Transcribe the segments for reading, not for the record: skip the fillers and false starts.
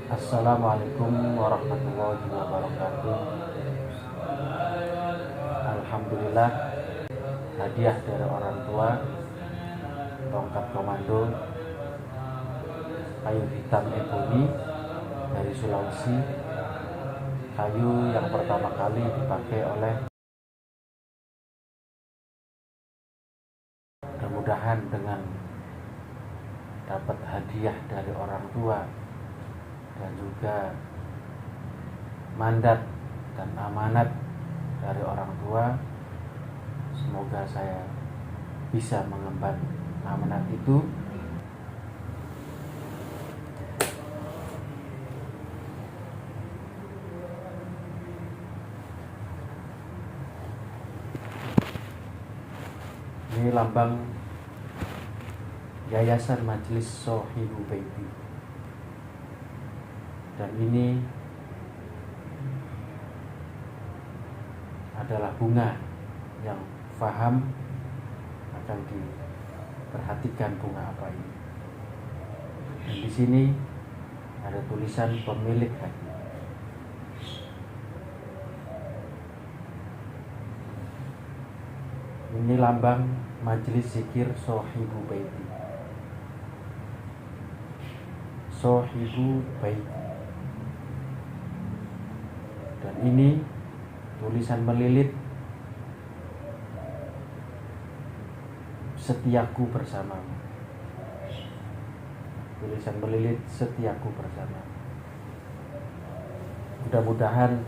Assalamualaikum warahmatullahi wabarakatuh. Alhamdulillah, hadiah dari orang tua, tongkat komando kayu hitam eboni dari Sulawesi. Kayu yang pertama kali dipakai oleh, mudah-mudahan dengan dapat hadiah dari orang tua dan juga mandat dan amanat dari orang tua, semoga saya bisa mengemban amanat itu. Ini lambang Yayasan Majelis Sohibu Baiti, dan ini adalah bunga yang faham akan diperhatikan bunga apa ini. Dan di sini ada tulisan pemilik hati. Ini lambang Majelis Zikir Sohibu Baiti. Sohibu Baiti. Dan ini tulisan melilit, setiaku bersamamu. Tulisan melilit, setiaku bersamamu. Mudah-mudahan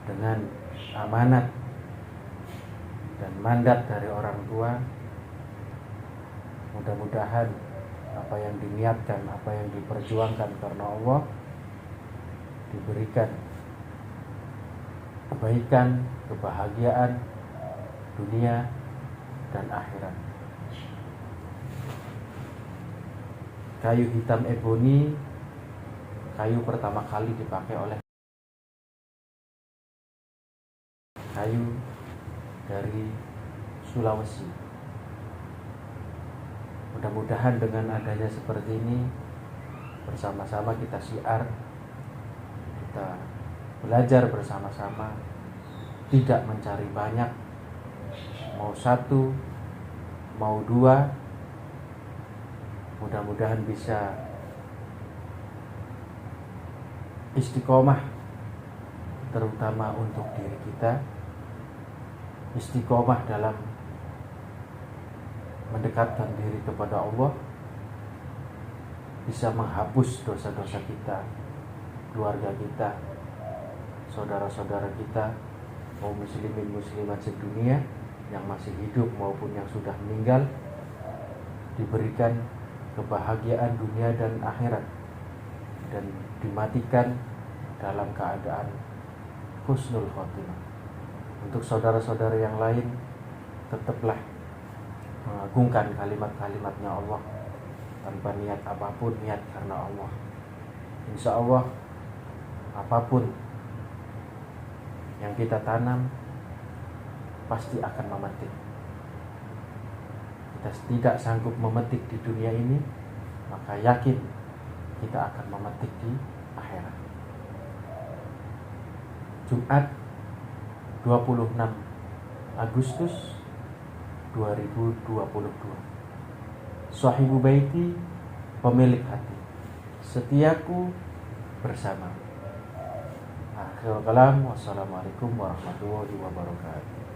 dengan amanat dan mandat dari orang tua, mudah-mudahan apa yang diniatkan, apa yang diperjuangkan karena Allah diberikan kebaikan, kebahagiaan dunia dan akhirat. Kayu hitam eboni, kayu pertama kali dipakai oleh kayu dari Sulawesi. Mudah-mudahan dengan adanya seperti ini, bersama-sama kita syiar, kita belajar bersama-sama, tidak mencari banyak, mau satu, mau dua. Mudah-mudahan bisa istiqomah, terutama untuk diri kita, istiqomah dalam mendekatkan diri kepada Allah, bisa menghapus dosa-dosa kita, keluarga kita, saudara-saudara kita, kaum muslimin muslimat sedunia yang masih hidup maupun yang sudah meninggal, diberikan kebahagiaan dunia dan akhirat, dan dimatikan dalam keadaan husnul khotimah. Untuk saudara-saudara yang lain, tetaplah mengagungkan kalimat-kalimatnya Allah tanpa niat apapun, niat karena Allah. Insya Allah apapun yang kita tanam pasti akan memetik. Kita tidak sanggup memetik di dunia ini, maka yakin kita akan memetik di akhirat. Jumat 26 Agustus 2022. Sohibu Baiti, pemilik hati, setiaku bersama. Akhirul kalam, wassalamualaikum warahmatullahi wabarakatuh.